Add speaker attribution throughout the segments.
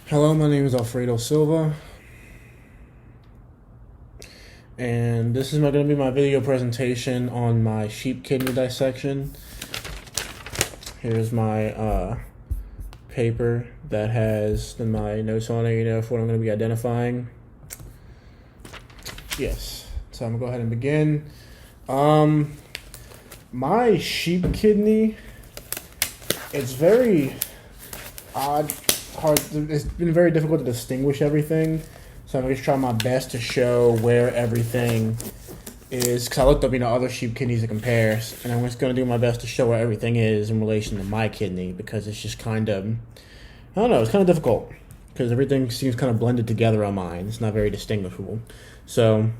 Speaker 1: Hello, my name is Alfredo Silva, and this is going to be my video presentation on my sheep kidney dissection. Here's my paper that has my notes on it, for what I'm going to be identifying. Yes, so I'm going to go ahead and begin. My sheep kidney, it's very odd, hard. It's been very difficult to distinguish everything. So I'm going to try my best to show where everything is. Because I looked up, other sheep kidneys to compare. And I'm just going to do my best to show where everything is in relation to my kidney. Because it's just kind of, I don't know, it's kind of difficult. Because everything seems kind of blended together on mine. It's not very distinguishable. So I'm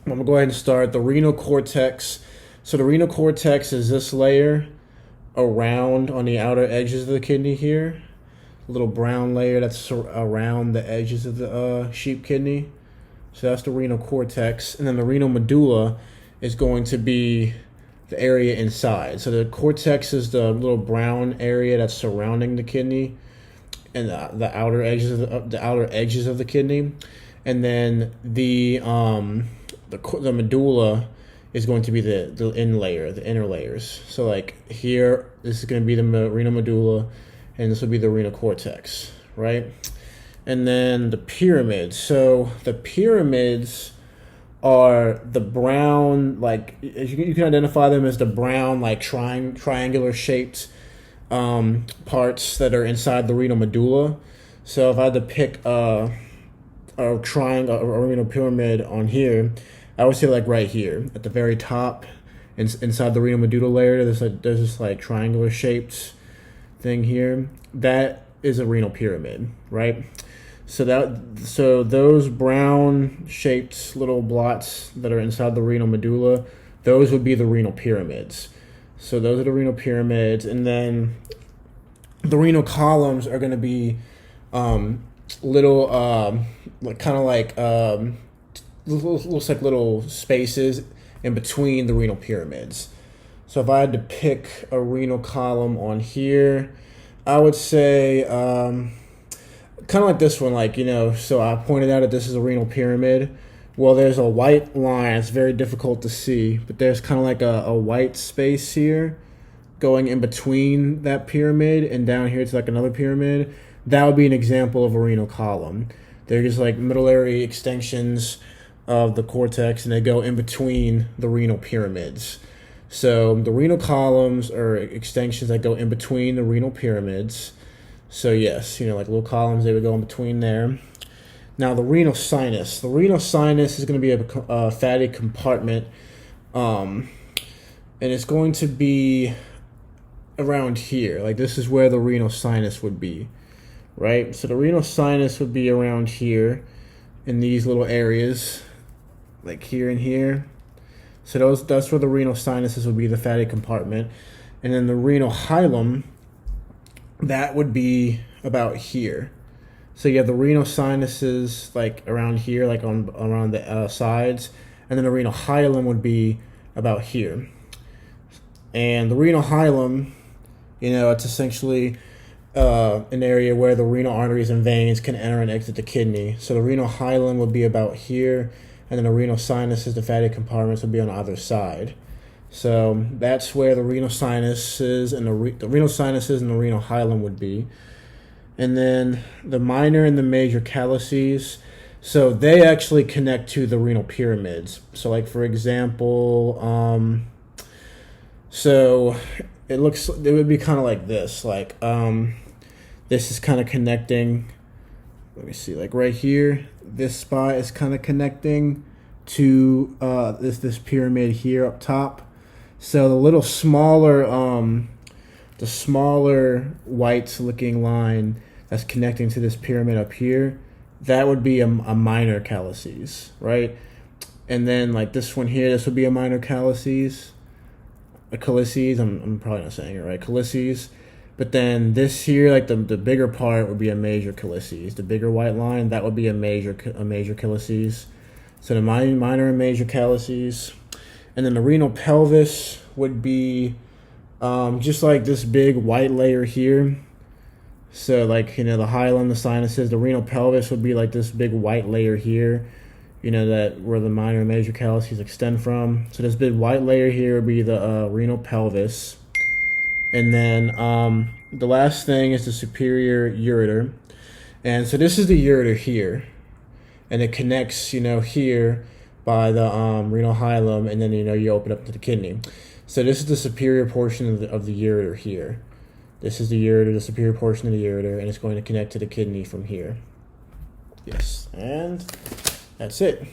Speaker 1: going to go ahead and start the renal cortex. So the renal cortex is this layer around on the outer edges of the kidney here. Little brown layer that's around the edges of the sheep kidney. So that's the renal cortex. And then the renal medulla is going to be the area inside. So the cortex is the little brown area that's surrounding the kidney and the outer edges of the kidney. And then the medulla is going to be the inner layers. So like here, this is going to be the renal medulla, and this will be the renal cortex, right? And then the pyramids. So the pyramids are the brown, like you can identify them as the brown, like triangular shaped parts that are inside the renal medulla. So if I had to pick a triangle, a renal pyramid on here, I would say like right here at the very top, inside the renal medulla layer, there's this like triangular shaped thing here. That is a renal pyramid, right? So those brown shaped little blots that are inside the renal medulla, those would be the renal pyramids. So those are the renal pyramids, and then the renal columns are going to be little looks like little spaces in between the renal pyramids. So if I had to pick a renal column on here, I would say kind of like this one, so I pointed out that this is a renal pyramid. Well, there's a white line. It's very difficult to see, but there's kind of like a white space here going in between that pyramid, and down here it's like another pyramid. That would be an example of a renal column. They're just like medullary extensions of the cortex, and they go in between the renal pyramids. So the renal columns are extensions that go in between the renal pyramids. So yes, like little columns, they would go in between there. Now the renal sinus. The renal sinus is going to be a fatty compartment, and it's going to be around here. Like this is where the renal sinus would be, right? So the renal sinus would be around here in these little areas, like here and here. So that's where the renal sinuses would be, the fatty compartment. And then the renal hilum, that would be about here. So you have the renal sinuses like around here, like around the sides. And then the renal hilum would be about here. And the renal hilum, it's essentially an area where the renal arteries and veins can enter and exit the kidney. So the renal hilum would be about here. And then the renal sinuses, the fatty compartments, will be on either side. So that's where the renal sinuses and the renal sinuses and the renal hilum would be. And then the minor and the major calyces, so they actually connect to the renal pyramids. So like for example, so it would be kind of like this. Like this is kind of connecting. Let me see, like right here, this spot is kind of connecting to this pyramid here up top. So the little smaller, the smaller white looking line that's connecting to this pyramid up here, that would be a minor calyces, right? And then like this one here, this would be a minor calyces, a calyces. I'm probably not saying it right, calyces. But then this here, like the bigger part, would be a major calyces. The bigger white line, that would be a major calyces. So the minor and major calyces. And then the renal pelvis would be just like this big white layer here. So like, you know, the hilum, the sinuses, the renal pelvis would be like this big white layer here, you know, that where the minor and major calyces extend from. So this big white layer here would be the renal pelvis. And then the last thing is the superior ureter. And so this is the ureter here. And it connects, you know, here by the renal hilum, and then, you know, you open up to the kidney. So this is the superior portion of the ureter here. This is the ureter, the superior portion of the ureter, and it's going to connect to the kidney from here. Yes, and that's it.